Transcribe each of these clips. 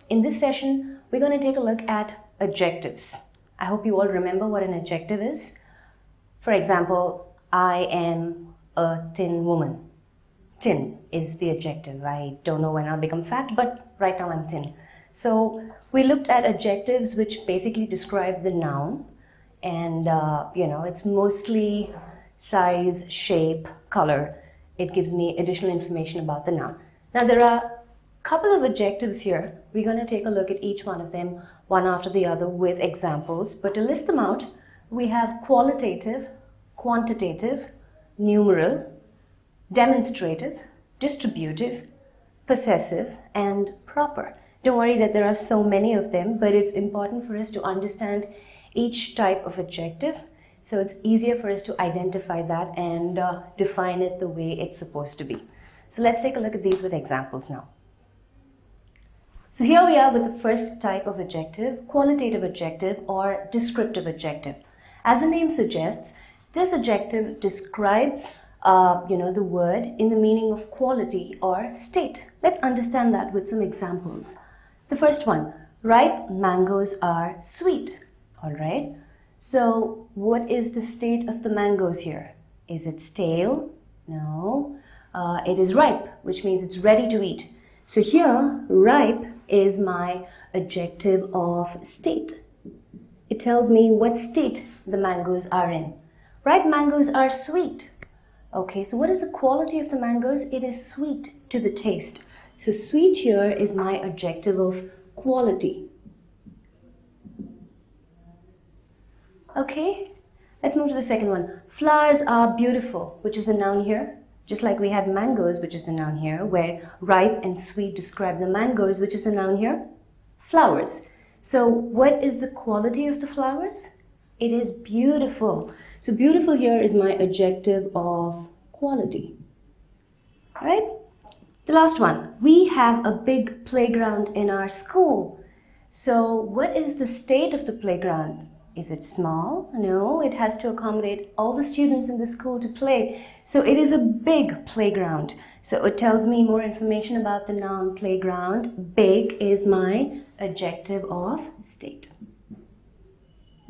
In this session, we're going to take a look at adjectives. I hope you all remember what an adjective is. For example, I am a thin woman. Thin is the adjective. I don't know when I'll become fat, but right now I'm thin. So we looked at adjectives which basically describe the noun, and it's mostly size, shape, color. It gives me additional information about the noun. Now there are a couple of adjectives here. We're going to take a look at each one of them one after the other with examples, but to list them out, we have qualitative, quantitative, numeral, demonstrative, distributive, possessive, and proper. Don't worry that there are so many of them, but it's important for us to understand each type of adjective, so it's easier for us to identify that and define it the way it's supposed to be. So let's take a look at these with examples now. So here we are with the first type of adjective, qualitative objective or descriptive objective. As the name suggests, this adjective describes the word in the meaning of quality or state. Let's understand that with some examples. The first one, ripe mangoes are sweet. Alright, so what is the state of the mangoes here? Is it stale? No. It is ripe, which means it's ready to eat. So here, ripe is my adjective of state. It tells me what state the mangoes are in. Ripe mangoes are sweet. Okay, so what is the quality of the mangoes? It is sweet to the taste. So sweet here is my adjective of quality. Okay, let's move to the second one. Flowers are beautiful, which is a noun here. Just like we had mangoes, which is the noun here, where ripe and sweet describe the mangoes, which is the noun here. Flowers. So what is the quality of the flowers? It is beautiful. So beautiful here is my adjective of quality. Alright? The last one. We have a big playground in our school. So what is the state of the playground? Is it small? No, it has to accommodate all the students in the school to play. So it is a big playground. So it tells me more information about the noun playground. Big is my adjective of state.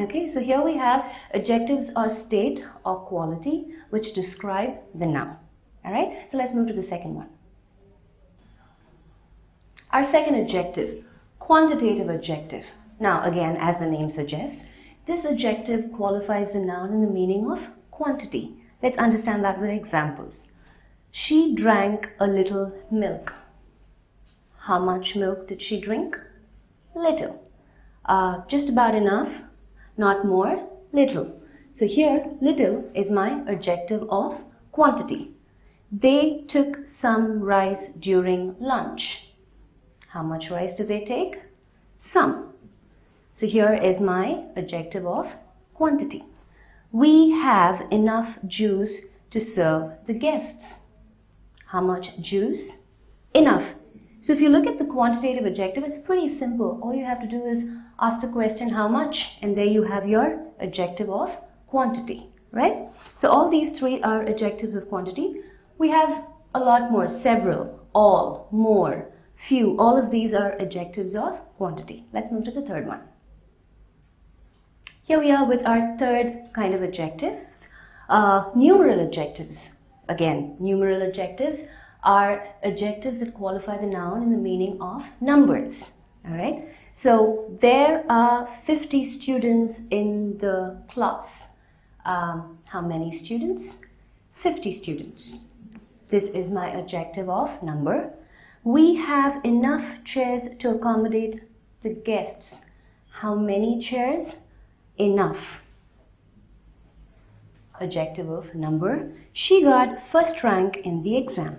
Okay, so here we have adjectives or state or quality which describe the noun. Alright, so let's move to the second one. Our second adjective, quantitative objective. Now again, as the name suggests, this adjective qualifies the noun in the meaning of quantity. Let's understand that with examples. She drank a little milk. How much milk did she drink? Little. Just about enough, not more, little. So here, little is my adjective of quantity. They took some rice during lunch. How much rice do they take? Some. So here is my adjective of quantity. We have enough juice to serve the guests. How much juice? Enough. So if you look at the quantitative objective, it's pretty simple. All you have to do is ask the question how much, and there you have your adjective of quantity, right? So all these three are adjectives of quantity. We have a lot more, several, all, more, few. All of these are adjectives of quantity. Let's move to the third one. Here we are with our third kind of adjectives, numeral objectives. Again, numeral objectives are adjectives that qualify the noun in the meaning of numbers. Alright, so there are 50 students in the class. How many students? 50 students. This is my adjective of number. We have enough chairs to accommodate the guests. How many chairs? Enough. Adjective of number. She got first rank in the exam.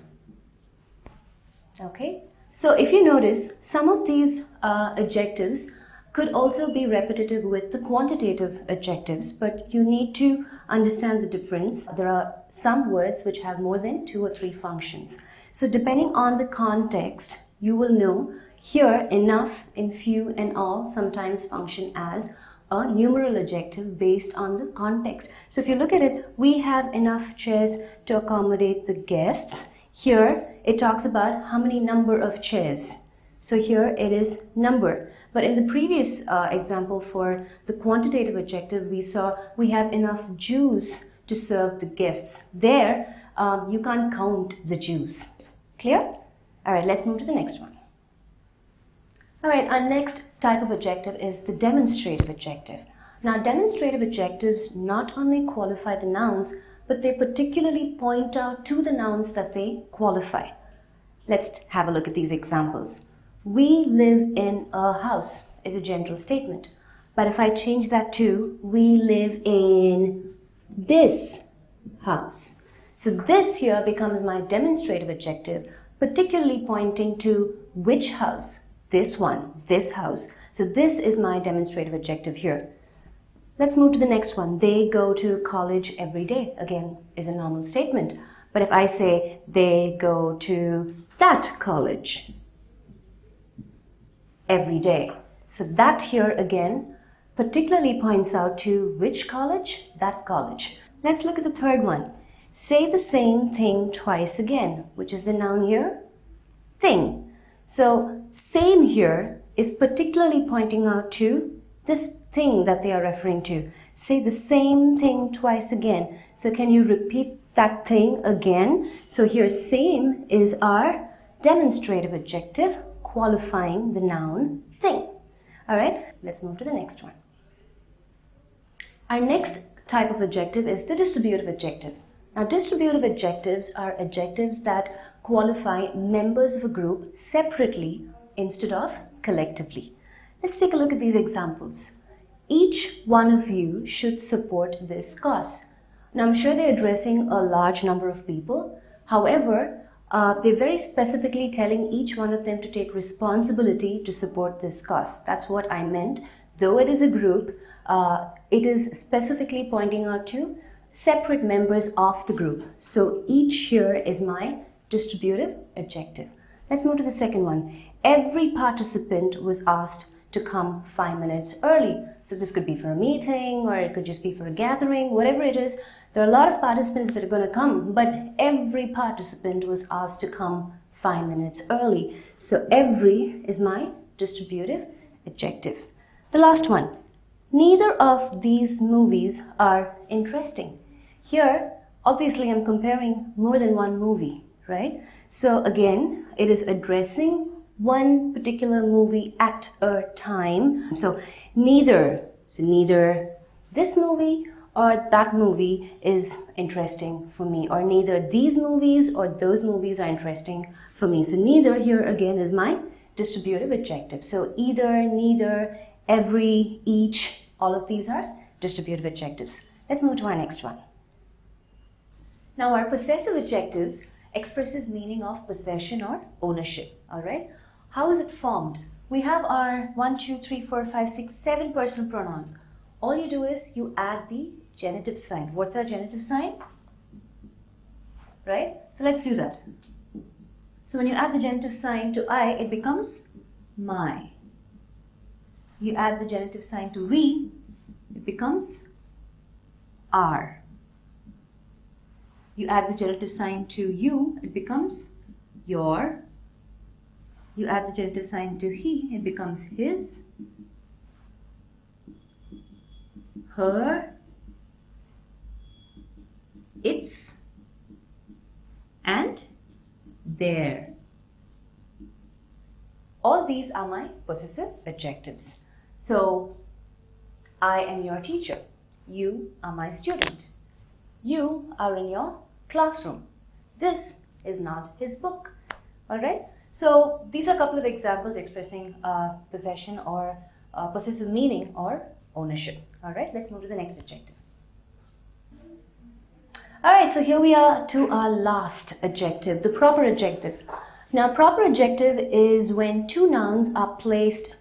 Okay, so if you notice, some of these adjectives could also be repetitive with the quantitative adjectives, but you need to understand the difference. There are some words which have more than 2 or 3 functions. So depending on the context, you will know here enough and few and all sometimes function as a numeral adjective based on the context. So if you look at it, we have enough chairs to accommodate the guests. Here it talks about how many number of chairs. So here it is number. But in the previous example for the quantitative objective, we saw we have enough juice to serve the guests. There, you can't count the juice. Clear? Alright, let's move to the next one. Alright, our next type of objective is the demonstrative objective. Now, demonstrative objectives not only qualify the nouns, but they particularly point out to the nouns that they qualify. Let's have a look at these examples. We live in a house is a general statement. But if I change that to we live in this house. So this here becomes my demonstrative objective, particularly pointing to which house? This one, this house. So this is my demonstrative objective here. Let's move to the next one. They go to college every day. Again, is a normal statement. But if I say they go to that college every day. So that here again particularly points out to which college? That college. Let's look at the third one. Say the same thing twice again. Which is the noun here? Thing. So same here is particularly pointing out to this thing that they are referring to. Say the same thing twice again. So can you repeat that thing again? So here same is our demonstrative objective qualifying the noun thing. Alright, let's move to the next one. Our next type of objective is the distributive objective. Now, distributive objectives are adjectives that qualify members of a group separately instead of collectively. Let's take a look at these examples. Each one of you should support this cause. Now, I'm sure they're addressing a large number of people. However, they're very specifically telling each one of them to take responsibility to support this cause. That's what I meant. Though it is a group, it is specifically pointing out to separate members of the group. So each here is my distributive objective. Let's move to the second one. Every participant was asked to come 5 minutes early. So this could be for a meeting or it could just be for a gathering, whatever it is. There are a lot of participants that are going to come, but every participant was asked to come 5 minutes early. So every is my distributive objective. The last one. Neither of these movies are interesting. Here, obviously, I'm comparing more than one movie, right? So again, it is addressing one particular movie at a time. So neither this movie or that movie is interesting for me, or neither these movies or those movies are interesting for me. So neither here again is my distributive objective. So either, neither, every, each, all of these are distributive objectives. Let's move to our next one. Now, our possessive objectives expresses meaning of possession or ownership. Alright? How is it formed? We have our 1, 2, 3, 4, 5, 6, 7 personal pronouns. All you do is you add the genitive sign. What's our genitive sign? Right? So let's do that. So when you add the genitive sign to I, it becomes my. You add the genitive sign to we, it becomes our. You add the genitive sign to you, it becomes your. You add the genitive sign to he, it becomes his, her, its, and their. All these are my possessive adjectives. So, I am your teacher. You are my student. You are in your classroom. This is not his book. Alright? So, these are a couple of examples expressing possession or possessive meaning or ownership. Alright, let's move to the next adjective. Alright, so here we are to our last adjective, the proper adjective. Now, proper adjective is when two nouns are placed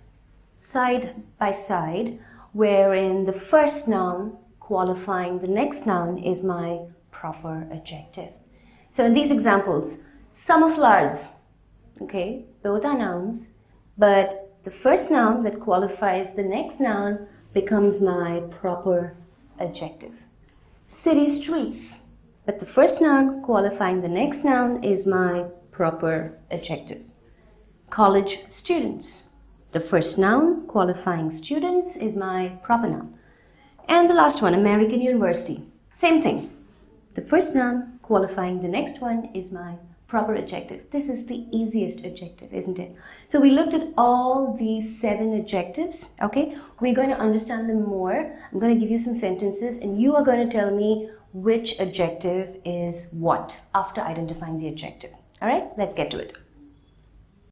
side by side, wherein the first noun qualifying the next noun is my proper adjective. So in these examples, summer flowers, okay, both are nouns, but the first noun that qualifies the next noun becomes my proper adjective. City streets, but the first noun qualifying the next noun is my proper adjective. college students. The first noun, qualifying students, is my proper noun. And the last one, American University. Same thing. The first noun, qualifying the next one, is my proper adjective. This is the easiest adjective, isn't it? So we looked at all these 7 adjectives, okay? We're going to understand them more. I'm going to give you some sentences and you are going to tell me which adjective is what after identifying the adjective. Alright, let's get to it.